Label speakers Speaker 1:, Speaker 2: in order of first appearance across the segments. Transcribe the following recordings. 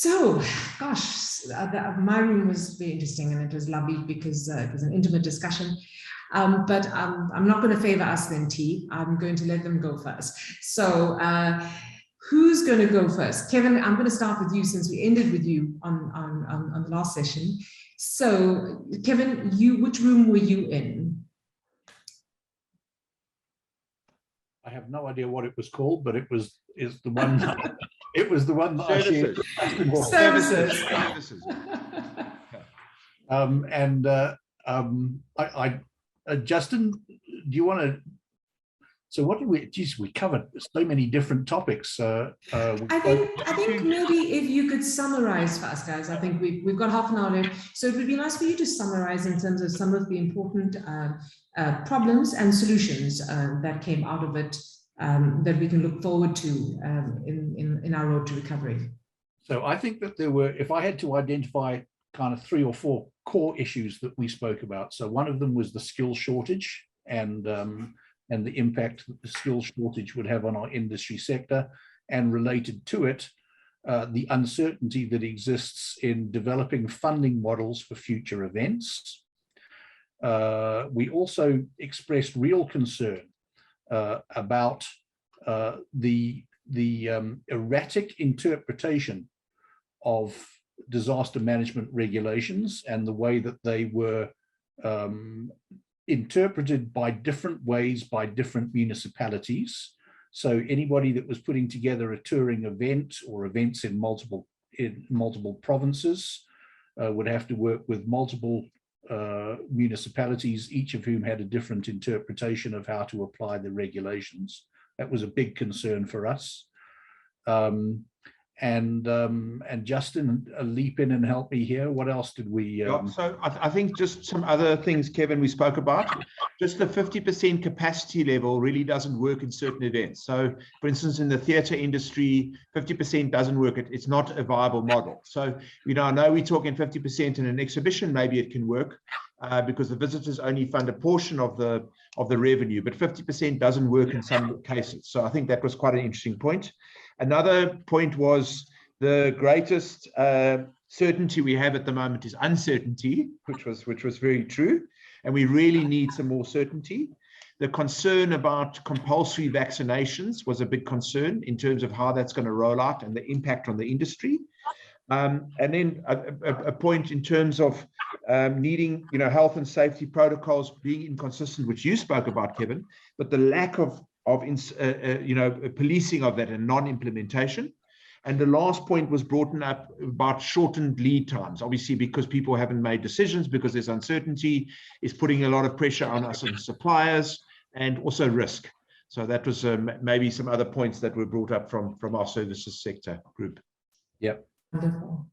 Speaker 1: So, gosh, my room was very interesting, and it was lovely because it was an intimate discussion. But I'm not going to favor us then, T. I'm going to let them go first. So who's going to go first? Kevin, I'm going to start with you since we ended with you on the last session. So Kevin, which room were you in?
Speaker 2: I have no idea what it was called, but it was the one. It was the one that I shared.
Speaker 1: Services.
Speaker 2: Justin, do you want to? So what did we? Geez, we covered so many different topics.
Speaker 1: I think maybe if you could summarize for us, guys. I think we've got half an hour left, so it would be nice for you to summarize in terms of some of the important problems and solutions that came out of it that we can look forward to in our road to recovery.
Speaker 2: So I think that there were, if I had to identify kind of 3 or 4 core issues that we spoke about. So one of them was the skill shortage and the impact that the skill shortage would have on our industry sector, and related to it, the uncertainty that exists in developing funding models for future events. We also expressed real concern about the erratic interpretation of disaster management regulations and the way that they were interpreted by different ways by different municipalities. So anybody that was putting together a touring event or events in multiple provinces would have to work with multiple municipalities, each of whom had a different interpretation of how to apply the regulations. That was a big concern for us. And Justin, leap in and help me here. What else did we?
Speaker 3: So I think just some other things, Kevin, we spoke about. Just the 50% capacity level really doesn't work in certain events. So, for instance, in the theatre industry, 50% doesn't work. It's not a viable model. So, I know we're talking 50% in an exhibition. Maybe it can work because the visitors only fund a portion of the revenue, but 50% doesn't work in some cases. So, I think that was quite an interesting point. Another point was the greatest certainty we have at the moment is uncertainty, which was very true, and we really need some more certainty. The concern about compulsory vaccinations was a big concern in terms of how that's going to roll out and the impact on the industry. And then a point in terms of needing, health and safety protocols being inconsistent, which you spoke about, Kevin, but the lack of policing of that and non-implementation. And the last point was brought up about shortened lead times, obviously because people haven't made decisions because there's uncertainty, is putting a lot of pressure on us and suppliers, and also risk. So that was maybe some other points that were brought up from our services sector group.
Speaker 2: Yep.
Speaker 1: Wonderful.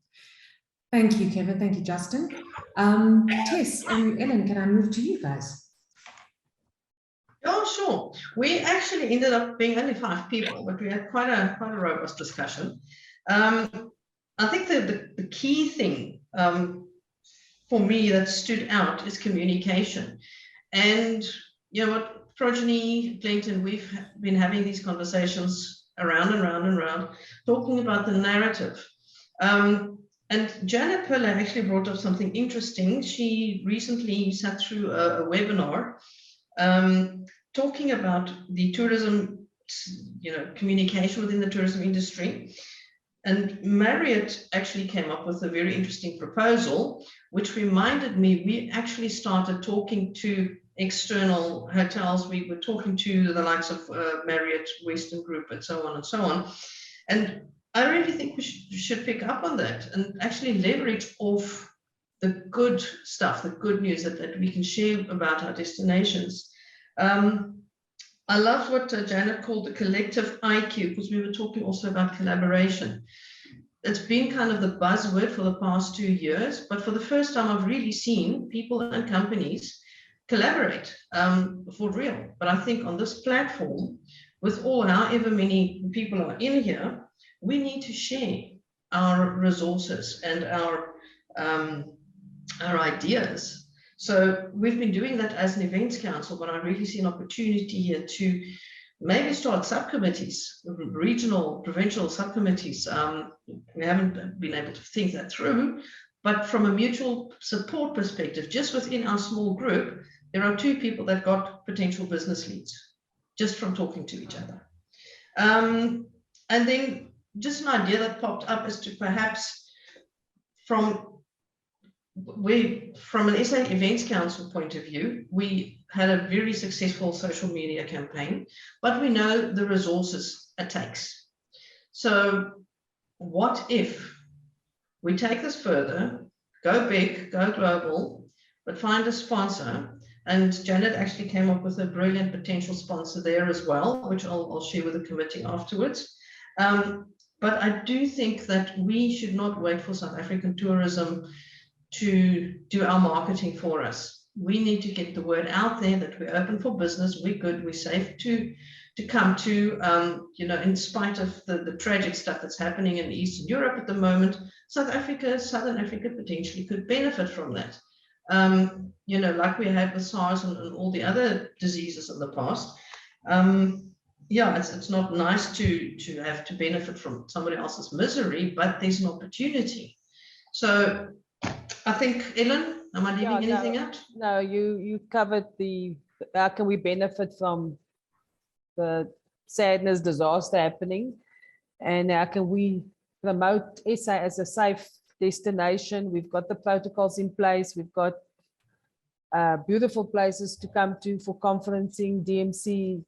Speaker 1: Thank you, Kevin. Thank you, Justin. Tess and Ellen, can I move to you guys?
Speaker 4: Oh, sure. We actually ended up being only 5 people, but we had quite a robust discussion. I think the key thing for me that stood out is communication. And you know what, Projeni, Clinton, we've been having these conversations around and round and round, talking about the narrative. And Janet Piller actually brought up something interesting. She recently sat through a webinar talking about the tourism, communication within the tourism industry. And Marriott actually came up with a very interesting proposal, which reminded me, we actually started talking to external hotels. We were talking to the likes of Marriott, Western Group, and so on and so on. And I really think we should pick up on that and actually leverage off the good stuff, the good news that we can share about our destinations. I love what Janet called the collective IQ, because we were talking also about collaboration. It's been kind of the buzzword for the past 2 years, but for the first time I've really seen people and companies collaborate for real. But I think on this platform, with all however many people are in here, we need to share our resources and our ideas. So we've been doing that as an events council, but I really see an opportunity here to maybe start subcommittees, regional, provincial subcommittees. We haven't been able to think that through, but from a mutual support perspective, just within our small group, there are 2 people that got potential business leads just from talking to each other. And then just an idea that popped up is to perhaps from an SA Events Council point of view, we had a very successful social media campaign, but we know the resources it takes. So what if we take this further, go big, go global, but find a sponsor? And Janet actually came up with a brilliant potential sponsor there as well, which I'll share with the committee afterwards. But I do think that we should not wait for South African tourism to do our marketing for us. We need to get the word out there that we're open for business, we're good, we're safe to come to, you know, in spite of the tragic stuff that's happening in Eastern Europe at the moment. Southern Africa potentially could benefit from that. You know, like we had with SARS and all the other diseases in the past. Yeah, it's not nice to have to benefit from somebody else's misery, but there's an opportunity. So I think, Ellen, am I leaving anything out?
Speaker 5: No, you covered how can we benefit from the sadness, disaster happening, and how can we promote SA as a safe destination. We've got the protocols in place. We've got beautiful places to come to for conferencing, DMC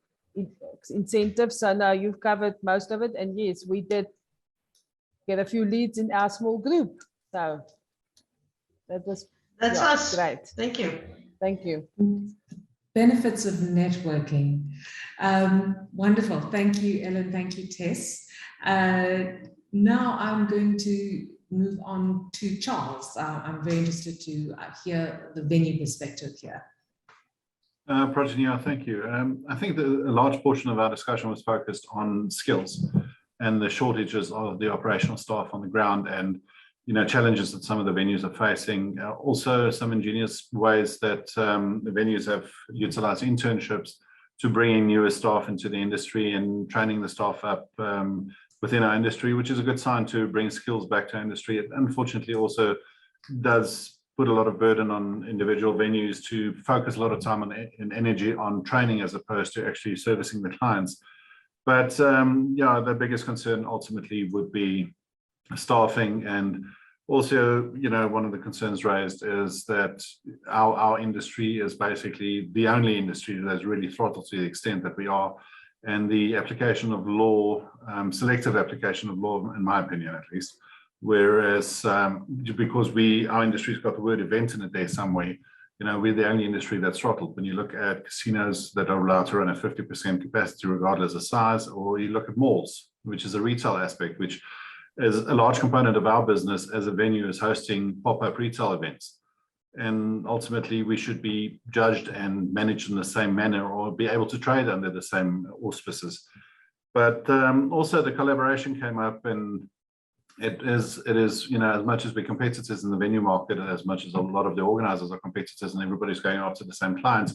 Speaker 5: incentives. So now you've covered most of it. And yes, we did get a few leads in our small group. So that's
Speaker 4: us.
Speaker 5: Great.
Speaker 4: Thank you.
Speaker 5: Thank you.
Speaker 1: Benefits of networking. Wonderful. Thank you, Ellen. Thank you, Tess. Now I'm going to move on to Charles. I'm very interested to hear the venue perspective here.
Speaker 6: Projeni, thank you. I think that a large portion of our discussion was focused on skills and the shortages of the operational staff on the ground, and challenges that some of the venues are facing. Also, some ingenious ways that the venues have utilized internships to bring in newer staff into the industry and training the staff up within our industry, which is a good sign to bring skills back to our industry. It unfortunately also does put a lot of burden on individual venues to focus a lot of time and energy on training as opposed to actually servicing the clients. But the biggest concern ultimately would be staffing. And also, one of the concerns raised is that our industry is basically the only industry that has really throttled to the extent that we are. And the application of law, selective application of law, in my opinion at least, whereas because our industry's got the word event in it there somewhere, we're the only industry that's throttled. When you look at casinos that are allowed to run at 50% capacity regardless of size, or you look at malls, which is a retail aspect, which is a large component of our business as a venue is hosting pop-up retail events. And ultimately, we should be judged and managed in the same manner, or be able to trade under the same auspices. But also the collaboration came up, and it is as much as we're competitors in the venue market, as much as a lot of the organizers are competitors and everybody's going after the same clients,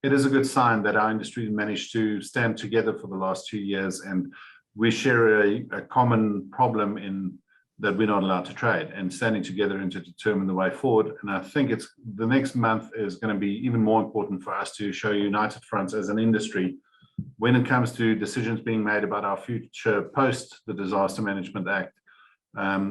Speaker 6: it is a good sign that our industry managed to stand together for the last 2 years, and we share a common problem in that we're not allowed to trade, and standing together and to determine the way forward. And I think the next month is going to be even more important for us to show united fronts as an industry when it comes to decisions being made about our future post the Disaster Management Act,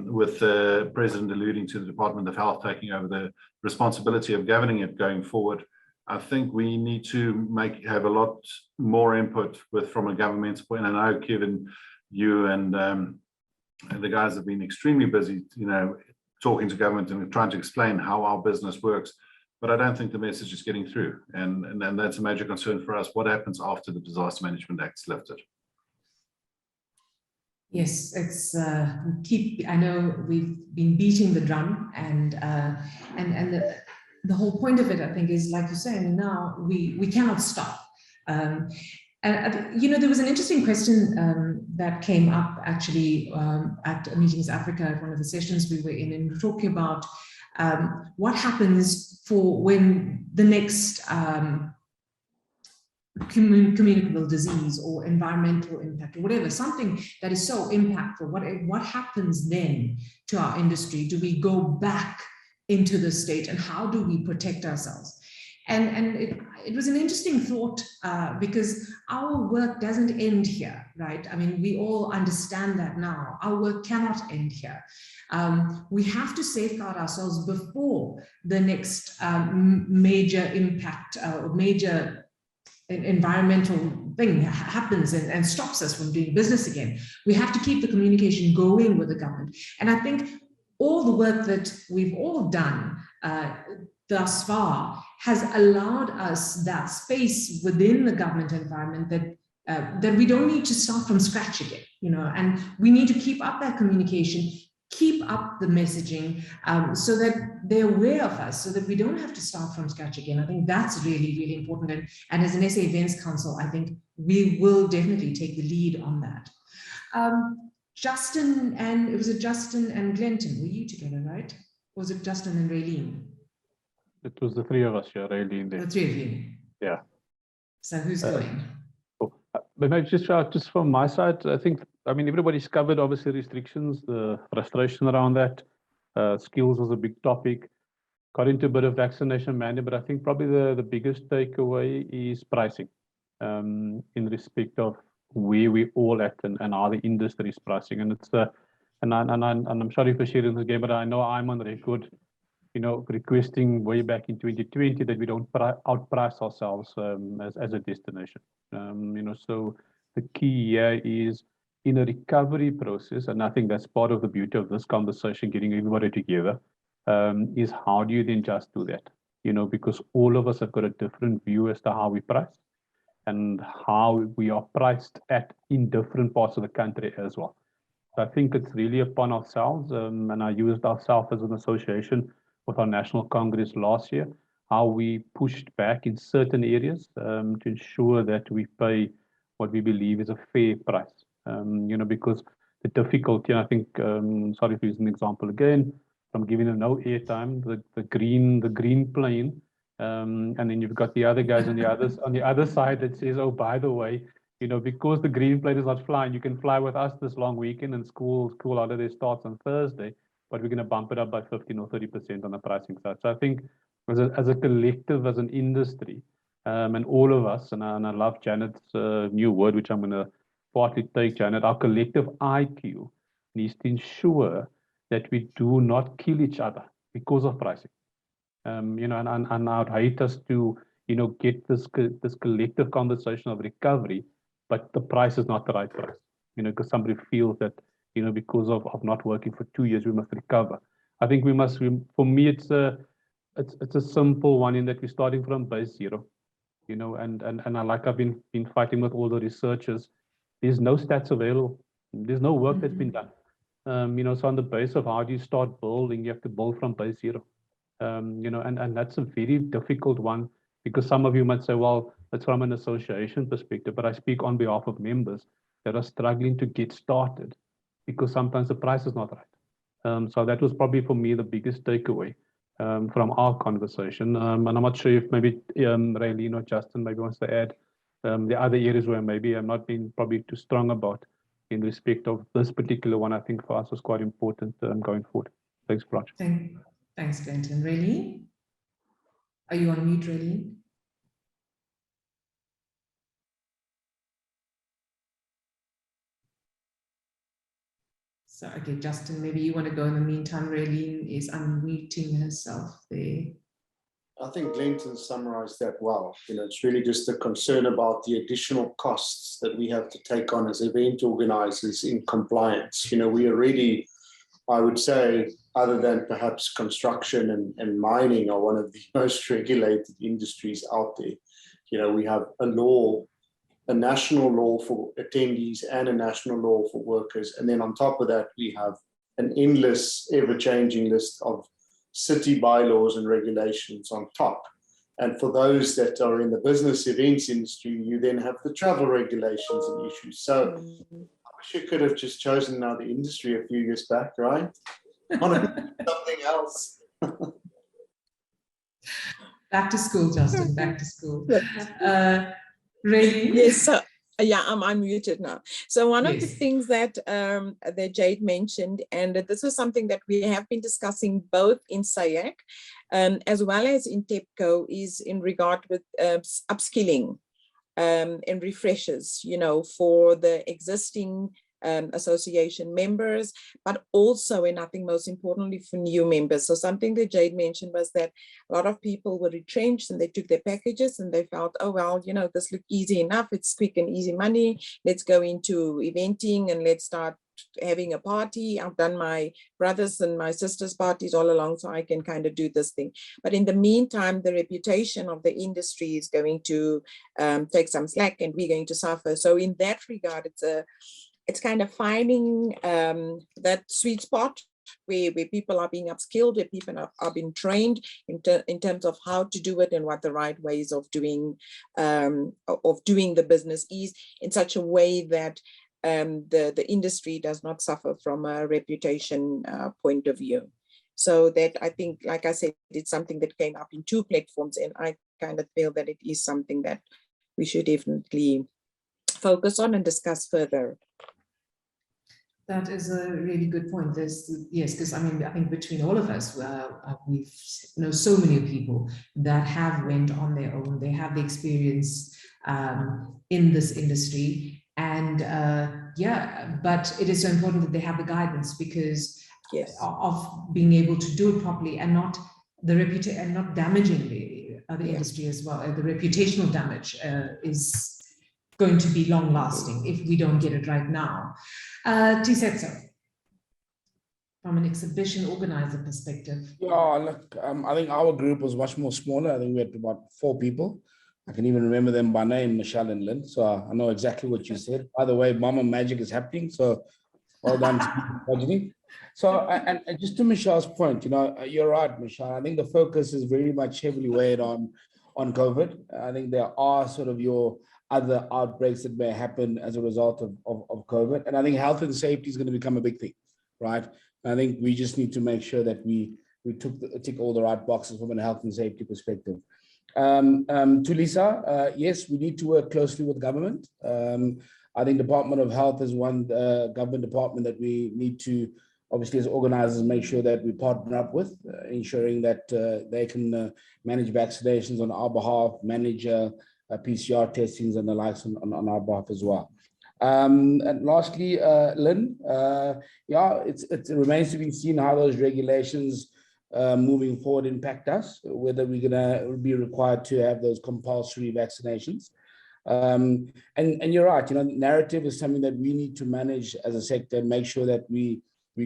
Speaker 6: with the President alluding to the Department of Health taking over the responsibility of governing it going forward. I think we need to have a lot more input from a governmental point. And I know, Kevin, you and the guys have been extremely busy, talking to government and trying to explain how our business works. But I don't think the message is getting through. And that's a major concern for us. What happens after the Disaster Management Act is lifted?
Speaker 1: Yes, it's I know we've been beating the drum, and the whole point of it, I think, is, like you say, now we cannot stop. And there was an interesting question that came up actually at Meetings Africa at one of the sessions we were in, and we were talking about what happens for when the next communicable disease or environmental impact or whatever, something that is so impactful, what happens then to our industry? Do we go back into the state, and how do we protect ourselves? And it was an interesting thought because our work doesn't end here, right? I mean, we all understand that now. Our work cannot end here. We have to safeguard ourselves before the next major impact or major environmental thing happens and stops us from doing business again. We have to keep the communication going with the government. And I think all the work that we've all done thus far has allowed us that space within the government environment that we don't need to start from scratch again, you know, and we need to keep up that communication, keep up the messaging so that they're aware of us, so that we don't have to start from scratch again. I think that's really, really important. And as an SA Events Council, I think we will definitely take the lead on that. Justin and, was it Justin and Glenton? Were you together, right? Or was it Justin and Raylene?
Speaker 7: It was the three of us, yeah, Raylene there.
Speaker 1: The three of you?
Speaker 7: Yeah.
Speaker 1: So who's going?
Speaker 7: But maybe just from my side, I think, I mean, everybody's covered obviously restrictions, the frustration around that. Skills was a big topic. Got into a bit of vaccination mandate, but I think probably the biggest takeaway is pricing in respect of where we all at and how the industry is pricing. And it's and I'm sorry for sharing this again, but I know I'm on record, you know, requesting way back in 2020 that we don't outprice ourselves as a destination. You know, so the key here is in a recovery process, and I think that's part of the beauty of this conversation, getting everybody together, is how do you then just do that? You know, because all of us have got a different view as to how we price and how we are priced at in different parts of the country as well. So I think it's really upon ourselves, and I used ourselves as an association with our National Congress last year, how we pushed back in certain areas to ensure that we pay what we believe is a fair price. You know, because the difficulty, and I think, sorry to use an example again, from giving them no airtime, the green plane, and then you've got the other guys on the other side that says, oh, by the way, you know, because the green plane is not flying, you can fly with us this long weekend, and school holiday starts on Thursday, but we're going to bump it up by 15 or 30% on the pricing side. So I think as a collective, as an industry, and all of us, and I love Janet's new word, which I'm going to partly take, Janet, our collective IQ needs to ensure that we do not kill each other because of pricing. You know, and I'd hate us to, you know, get this collective conversation of recovery, but the price is not the right price, you know, because somebody feels that, you know, because of not working for 2 years, we must recover. I think we must, for me, it's a simple one in that we're starting from base zero, you know, and I, like I've been fighting with all the researchers, there's no stats available. There's no work that's been done. You know, so on the base of how do you start building, you have to build from base zero. You know, and that's a very difficult one, because some of you might say, well, that's from an association perspective, but I speak on behalf of members that are struggling to get started because sometimes the price is not right. So that was probably for me the biggest takeaway from our conversation. And I'm not sure if maybe Raylene or Justin maybe wants to add the other areas where maybe I'm not being probably too strong about in respect of this particular one. I think for us was quite important going forward. Thanks, Projeni.
Speaker 1: Thanks, Clinton. Raylene? Are you on mute, Raylene? So, okay, Justin, maybe you want to go in the meantime. Raylene is unmuting herself there.
Speaker 8: I think Glenton summarized that well. You know, it's really just a concern about the additional costs that we have to take on as event organizers in compliance. You know, we already, I would say, other than perhaps construction and mining, are one of the most regulated industries out there. You know, we have a law, a national law for attendees and a national law for workers. And then on top of that, we have an endless, ever-changing list of city bylaws and regulations on top. And for those that are in the business events industry, you then have the travel regulations and issues. So I wish you could have just chosen now the industry a few years back, right? Something else.
Speaker 1: Back to school, Justin, back to school. Really?
Speaker 9: Yes, so yeah, I'm unmuted now. So one of the
Speaker 1: Yes.
Speaker 9: things that that Jade mentioned, and this is something that we have been discussing both in SAEC as well as in TEPCO, is in regard with upskilling and refreshers, you know, for the existing association members, but also, and I think most importantly, for new members. So something that Jade mentioned was that a lot of people were retrenched and they took their packages and they felt, oh, well, you know, this looked easy enough. It's quick and easy money. Let's go into eventing and let's start having a party. I've done my brothers and my sisters' parties all along, so I can kind of do this thing. But in the meantime, the reputation of the industry is going to take some slack and we're going to suffer. So in that regard, it's kind of finding that sweet spot where people are being upskilled, where people are being trained in terms of how to do it and what the right ways of doing the business is, in such a way that the industry does not suffer from a reputation point of view. So that, I think, like I said, it's something that came up in 2 platforms, and I kind of feel that it is something that we should definitely focus on and discuss further.
Speaker 1: That is a really good point. Yes, because I mean, I think between all of us, we've know so many people that have went on their own. They have the experience in this industry, and yeah, but it is so important that they have the guidance, because
Speaker 9: Yes,
Speaker 1: of being able to do it properly and not the reputation and not damaging the industry as well. The reputational damage is going to be long lasting if we don't get it right now. Tisetso, from an exhibition organizer perspective.
Speaker 10: Yeah, look, I think our group was much more smaller. I think we had about 4 people. I can even remember them by name, Michelle and Lynn. So I know exactly what you said. By the way, Mama Magic is happening. So well done, Projeni. So, and just to Michelle's point, you know, you're right, Michelle. I think the focus is very much heavily weighed on COVID. I think there are sort of your other outbreaks that may happen as a result of COVID. And I think health and safety is going to become a big thing, right? And I think we just need to make sure that we tick all the right boxes from a health and safety perspective. To Lisa, yes, we need to work closely with government. I think Department of Health is one government department that we need to, obviously as organizers, make sure that we partner up with, ensuring that they can manage vaccinations on our behalf, manage PCR testings and the likes on our behalf as well. And lastly, Lynn, yeah, it remains to be seen how those regulations moving forward impact us, whether we're going to be required to have those compulsory vaccinations. And you're right, you know, narrative is something that we need to manage as a sector and make sure that we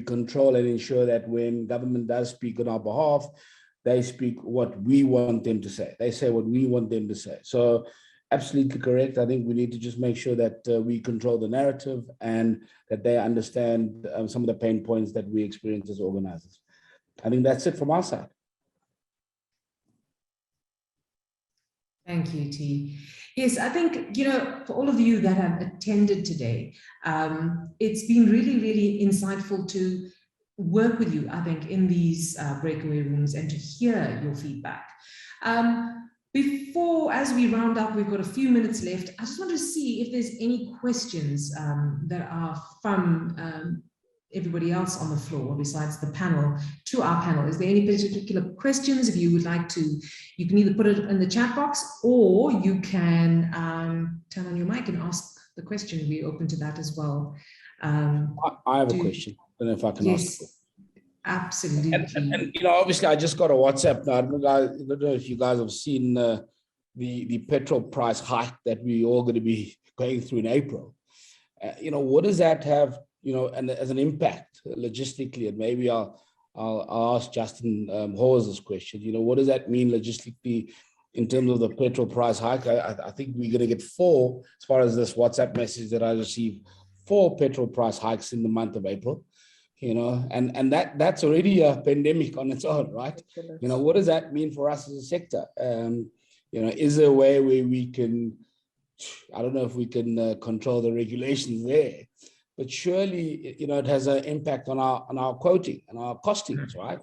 Speaker 10: control and ensure that when government does speak on our behalf, they speak what we want them to say. They say what we want them to say. So absolutely correct. I think we need to just make sure that we control the narrative and that they understand some of the pain points that we experience as organizers. I think that's it from our side.
Speaker 1: Thank you, T. Yes, I think, you know, for all of you that have attended today, it's been really, really insightful to work with you, I think, in these breakaway rooms and to hear your feedback. Before, as we round up, we've got a few minutes left. I just want to see if there's any questions that are from everybody else on the floor besides the panel to our panel. Is there any particular questions? If you would like to, you can either put it in the chat box or you can turn on your mic and ask the question. We're open to that as well.
Speaker 10: I have a question. I don't know if I can ask.
Speaker 1: Yes, absolutely.
Speaker 10: And you know, obviously, I just got a WhatsApp now. I don't know if you guys have seen the petrol price hike that we all going to be going through in April. You know, what does that have? You know, and as an impact logistically, and maybe I'll ask Justin Hawes this question. You know, what does that mean logistically in terms of the petrol price hike? I think we're going to get 4, as far as this WhatsApp message that I received, 4 petrol price hikes in the month of April. You know, and that's already a pandemic on its own, right? You know, what does that mean for us as a sector? You know, is there a way where we can, I don't know if we can control the regulations there, but surely, you know, it has an impact on our quoting and our costings, right?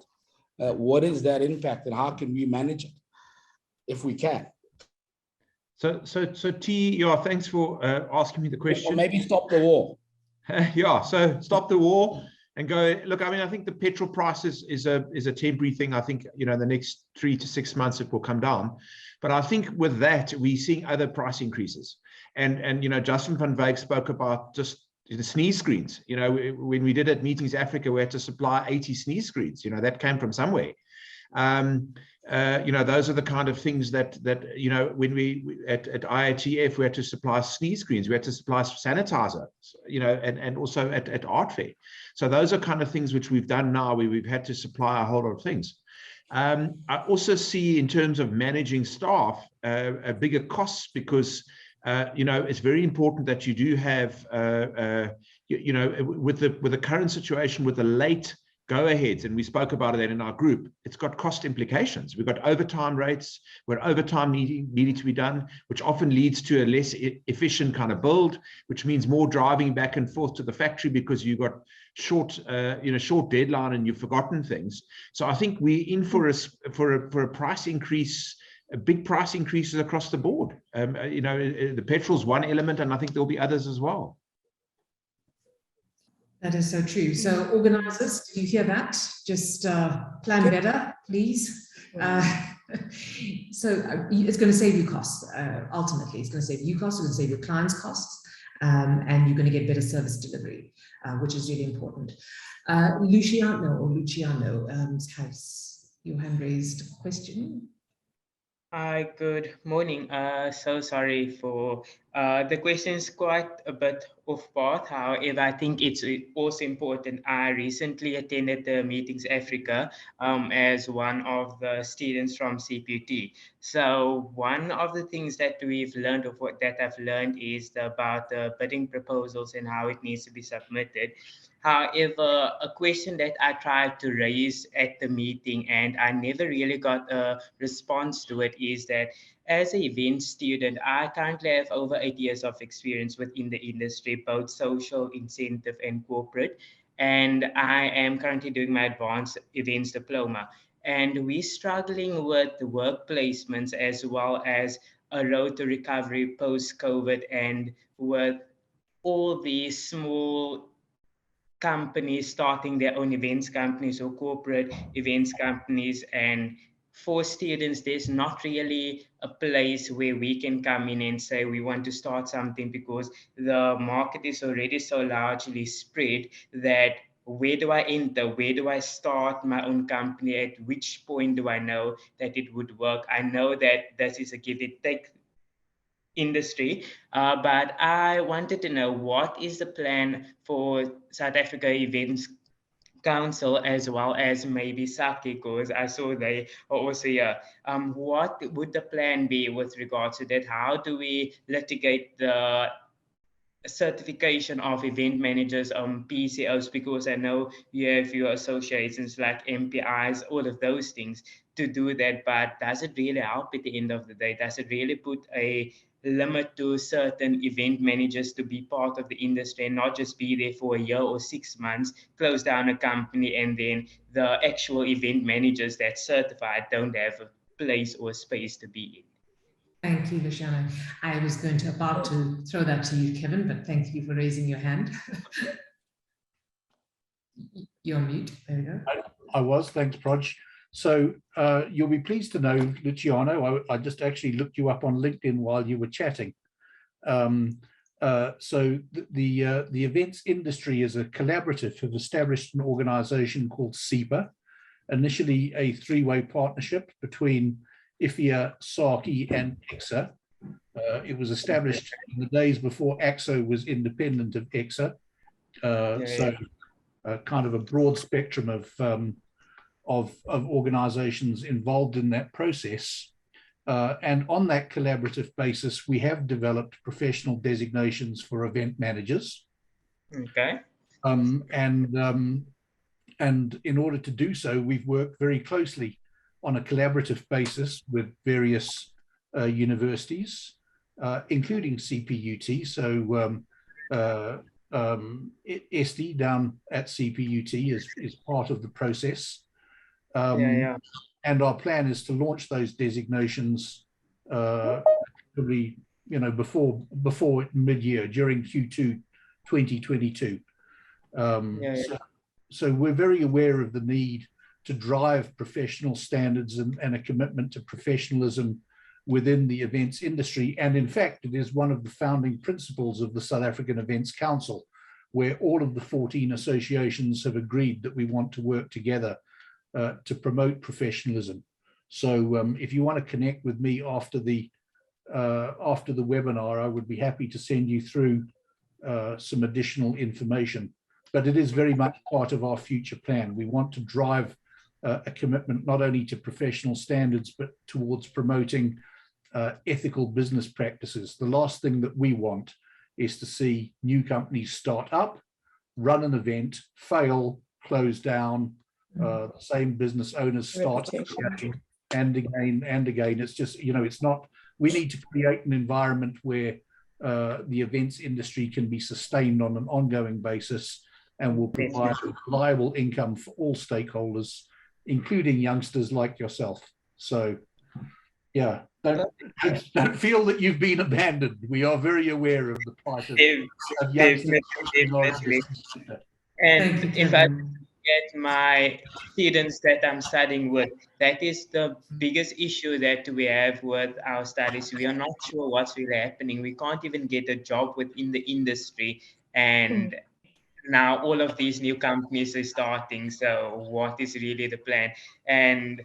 Speaker 10: What is that impact and how can we manage it if we can?
Speaker 3: So T, yeah, thanks for asking me the
Speaker 10: Or
Speaker 3: question.
Speaker 10: maybe stop the war.
Speaker 3: Yeah, so stop the war and go. Look, I mean, I think the petrol price is a temporary thing. I think, you know, the next 3 to 6 months it will come down. But I think with that, we're seeing other price increases. And you know, Justin van Wyk spoke about just the sneeze screens. You know, when we did at Meetings Africa, we had to supply 80 sneeze screens. You know, that came from somewhere. You know, those are the kind of things that you know, when we at IATF, we had to supply sneeze screens, we had to supply sanitizer, you know, and also at Art Fair. So those are kind of things which we've done now, where we've had to supply a whole lot of things. I also see, in terms of managing staff, a bigger costs, because you know, it's very important that you do have you know, with the current situation, with the late go-aheads, and we spoke about that in our group, it's got cost implications. We've got overtime rates where overtime needing to be done, which often leads to a less efficient kind of build, which means more driving back and forth to the factory because you've got short deadline and you've forgotten things. So I think we're in for a price increase, big price increases across the board. You know, the petrol's one element, and I think there'll be others as well.
Speaker 1: That is so true. So organisers, did you hear that? Just plan better, please. So it's going to save you costs. Ultimately, it's going to save you costs, it's going to save your clients costs, and you're going to get better service delivery, which is really important. Luciano has your hand raised question.
Speaker 11: Hi, good morning. So sorry for the question is quite a bit off path. However, I think it's also important. I recently attended the Meetings Africa as one of the students from CPUT. So one of the things that we've learned, of what that I've learned, is about the bidding proposals and how it needs to be submitted. However, a question that I tried to raise at the meeting and I never really got a response to it is that, as an event student, I currently have over 8 years of experience within the industry, both social, incentive, and corporate. And I am currently doing my advanced events diploma. And we're struggling with the work placements as well as a road to recovery post-COVID, and with all these small companies starting their own events companies or corporate events companies. And for students, there's not really a place where we can come in and say we want to start something, because the market is already so largely spread that where do I enter? Where do I start my own company? At which point do I know that it would work? I know that this is a give and take industry, but I wanted to know, what is the plan for South Africa Events Council, as well as maybe SAEC, because I saw they are also here. What would the plan be with regards to that? How do we litigate the certification of event managers on PCOs? Because I know you have your associations like MPIs, all of those things to do that, but does it really help at the end of the day? Does it really put a limit to certain event managers to be part of the industry and not just be there for a year or 6 months, close down a company, and then the actual event managers that's certified don't have a place or space to be in?
Speaker 1: Thank you, Luciano. I was about to throw that to you, Kevin, but thank you for raising your hand. You're on mute. There we go.
Speaker 2: I was, thanks, Proj. So you'll be pleased to know, Luciano, I just actually looked you up on LinkedIn while you were chatting. So the events industry is a collaborative, have established an organization called SEPA, initially a three-way partnership between IFIA, SAEC, and EXA. It was established in the days before AXO was independent of EXA. Kind of a broad spectrum of organizations involved in that process. And on that collaborative basis, we have developed professional designations for event managers.
Speaker 11: Okay.
Speaker 2: And in order to do so, we've worked very closely on a collaborative basis with various universities, including CPUT. So SD down at CPUT is part of the process. And our plan is to launch those designations probably, you know, before mid-year, during Q2 2022. So we're very aware of the need to drive professional standards and a commitment to professionalism within the events industry. And in fact, it is one of the founding principles of the South African Events Council, where all of the 14 associations have agreed that we want to work together to promote professionalism. So if you want to connect with me after the webinar, I would be happy to send you through some additional information. But it is very much part of our future plan. We want to drive a commitment not only to professional standards, but towards promoting ethical business practices. The last thing that we want is to see new companies start up, run an event, fail, close down, the same business owners start again and again and again. It's just, you know, it's not, we need to create an environment where the events industry can be sustained on an ongoing basis and will provide reliable income for all stakeholders, including youngsters like yourself. So, yeah, don't feel that you've been abandoned. We are very aware of the plight of youngsters.
Speaker 11: And if I get my students that I'm studying with, that is the biggest issue that we have with our studies. We are not sure what's really happening. We can't even get a job within the industry. And now all of these new companies are starting. So what is really the plan? And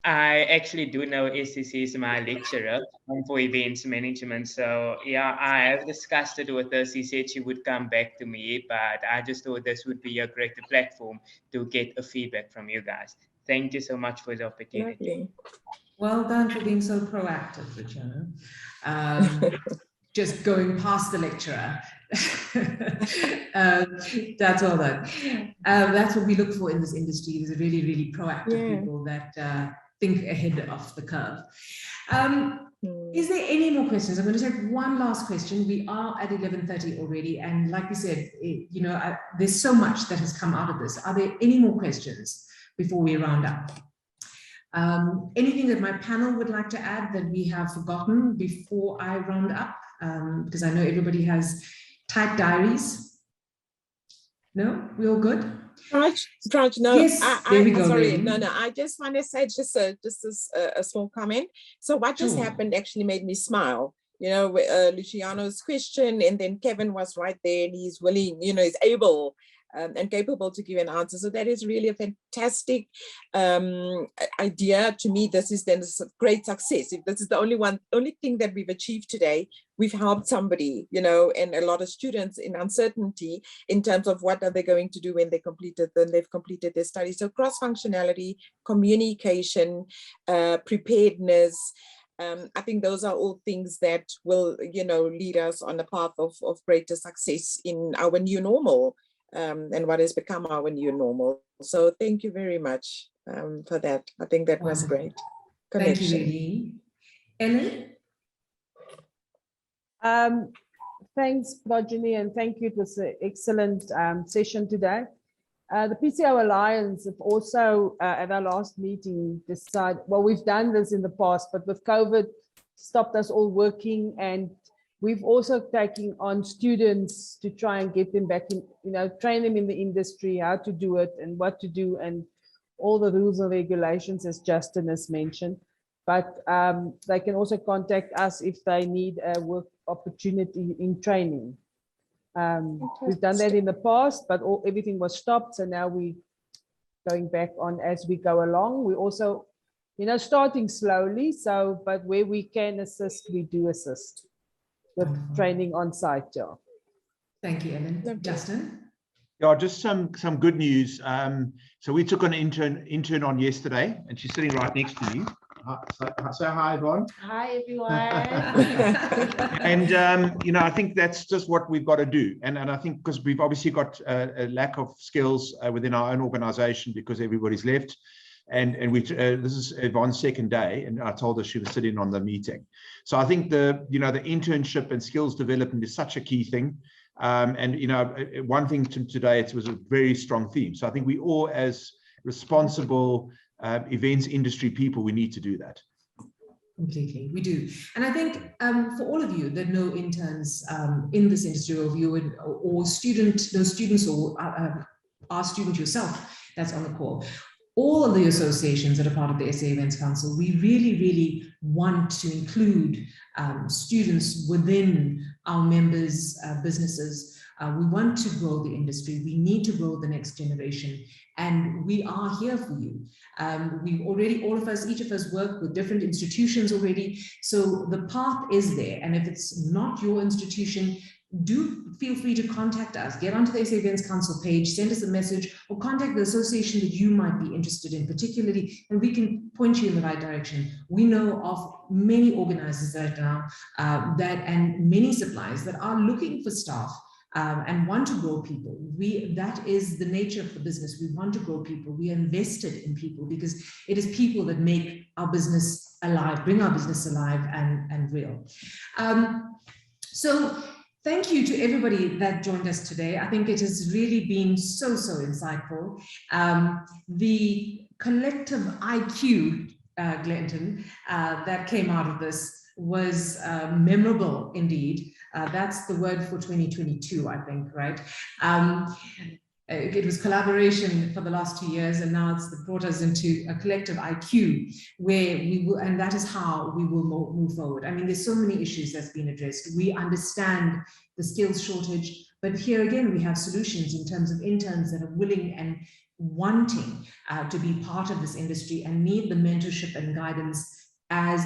Speaker 11: I actually do know SCC is my lecturer for events management. So yeah, I have discussed it with her. She said she would come back to me, but I just thought this would be a great platform to get a feedback from you guys. Thank you so much for the opportunity.
Speaker 9: Lovely.
Speaker 1: Well done for being so proactive, Projeni. Just going past the lecturer. That's all that. That's what we look for in this industry. There's really, really proactive people that think ahead of the curve. Is there any more questions? I'm going to take one last question. We are at 11:30 already, and like we said, you know, there's so much that has come out of this. Are there any more questions before we round up? Anything that my panel would like to add that we have forgotten before I round up? Because I know everybody has tight diaries. No, we all good?
Speaker 9: Raj, no,
Speaker 1: yes, there we go,
Speaker 9: sorry,
Speaker 1: baby.
Speaker 9: no, I just want to say just a small comment. So what just happened actually made me smile. You know, Luciano's question, and then Kevin was right there, and he's willing, you know, he's able and capable to give an answer. So that is really a fantastic idea. To me, this is then a great success. If this is the only thing that we've achieved today, we've helped somebody, you know, and a lot of students in uncertainty in terms of what are they going to do when they've completed their study. So cross-functionality, communication, preparedness, I think those are all things that will, you know, lead us on a path of greater success in our new normal. And what has become our new normal. So thank you very much for that. I think that was great.
Speaker 1: Thank you, Lily. Ellen?
Speaker 5: Thanks, Projeni, and thank you. It was an excellent session today. The PCO Alliance have also, at our last meeting, decided, well, we've done this in the past, but with COVID, stopped us all working, and we've also taken on students to try and get them back in, you know, train them in the industry, how to do it and what to do, and all the rules and regulations, as Justin has mentioned. But they can also contact us if they need a work opportunity in training. We've done that in the past, but everything was stopped. So now we're going back on as we go along. We also, you know, starting slowly. So, but where we can assist, we do assist with training on site. Yeah.
Speaker 1: Thank you, Ellen. Justin?
Speaker 3: Yeah, just some good news. So we took an intern on yesterday, and she's sitting right next to you. Say hi, everyone.
Speaker 12: Hi, everyone.
Speaker 3: And you know, I think that's just what we've got to do. And I think because we've obviously got a lack of skills within our own organization because everybody's left. And we this is Yvonne's second day, and I told her she was sitting on the meeting. So I think the internship and skills development is such a key thing. And you know, one thing today, it was a very strong theme. So I think we all, as responsible events industry people, we need to do that.
Speaker 1: Completely, we do. And I think for all of you that know interns in this industry, or you or those students or our student yourself that's on the call, all of the associations that are part of the SA Events Council, we really, really want to include students within our members' businesses. We want to grow the industry. We need to grow the next generation, and we are here for you. We've already, all of us, each of us work with different institutions already. So the path is there. And if it's not your institution, do feel free to contact us. Get onto the SA Events Council page, send us a message, or contact the association that you might be interested in particularly, and we can point you in the right direction. We know of many organizers right now and many suppliers that are looking for staff and want to grow people. That is the nature of the business. We want to grow people. We are invested in people because it is people that make our business alive, bring our business alive and real. So thank you to everybody that joined us today. I think it has really been so insightful. The collective IQ, Glenton, that came out of this was memorable indeed. That's the word for 2022, I think, right? It was collaboration for the last 2 years, and now it's brought us into a collective IQ where we will, and that is how we will move forward. I mean, there's so many issues that's been addressed. We understand the skills shortage, but here again, we have solutions in terms of interns that are willing and wanting to be part of this industry and need the mentorship and guidance. As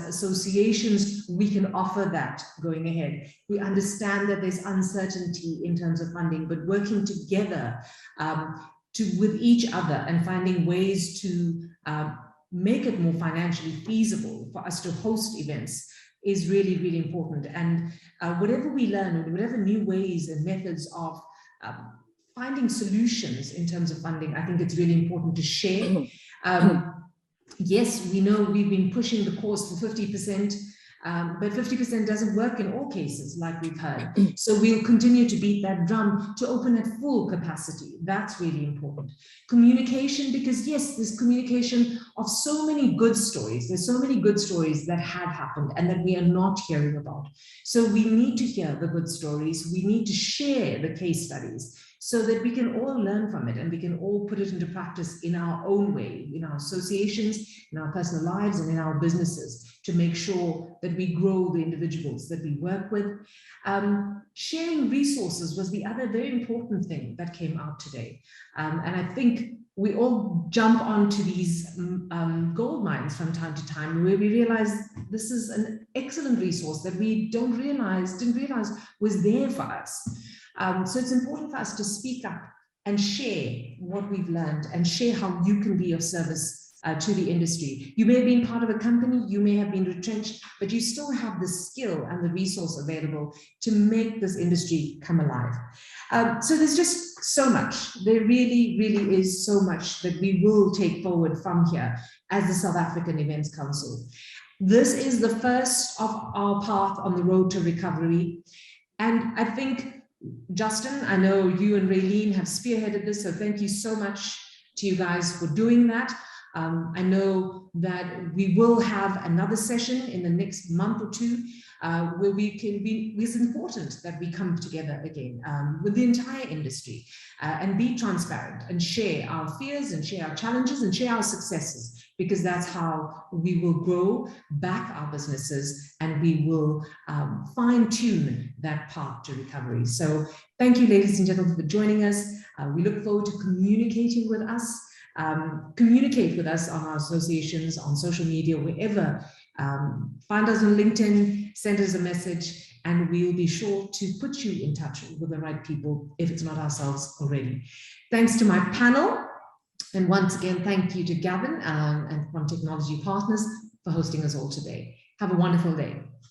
Speaker 1: associations, we can offer that going ahead. We understand that there's uncertainty in terms of funding, but working together with each other and finding ways to make it more financially feasible for us to host events is really, really important. And whatever we learn, and whatever new ways and methods of finding solutions in terms of funding, I think it's really important to share. Yes, we know we've been pushing the course for 50%, but 50% doesn't work in all cases, like we've heard. So we'll continue to beat that drum to open at full capacity. That's really important. Communication, because yes, there's communication of so many good stories. There's so many good stories that have happened and that we are not hearing about. So we need to hear the good stories. We need to share the case studies, so that we can all learn from it and we can all put it into practice in our own way, in our associations, in our personal lives, and in our businesses, to make sure that we grow the individuals that we work with. Sharing resources was the other very important thing that came out today. And I think we all jump onto these gold mines from time to time, where we realize this is an excellent resource that we didn't realize was there for us. So it's important for us to speak up and share what we've learned and share how you can be of service to the industry. You may have been part of a company, you may have been retrenched, but you still have the skill and the resource available to make this industry come alive. So there's just so much. There really, really is so much that we will take forward from here as the South African Events Council. This is the first of our path on the road to recovery. And I think, Justin, I know you and Raylene have spearheaded this, so thank you so much to you guys for doing that. I know that we will have another session in the next month or two where it's important that we come together again with the entire industry and be transparent and share our fears and share our challenges and share our successes, because that's how we will grow back our businesses and we will fine-tune that path to recovery. So thank you, ladies and gentlemen, for joining us. We look forward to communicating with us. Communicate with us on our associations, on social media, wherever. Find us on LinkedIn, send us a message, and we'll be sure to put you in touch with the right people if it's not ourselves already. Thanks to my panel. And once again, thank you to Gavin and from Technology Partners for hosting us all today. Have a wonderful day.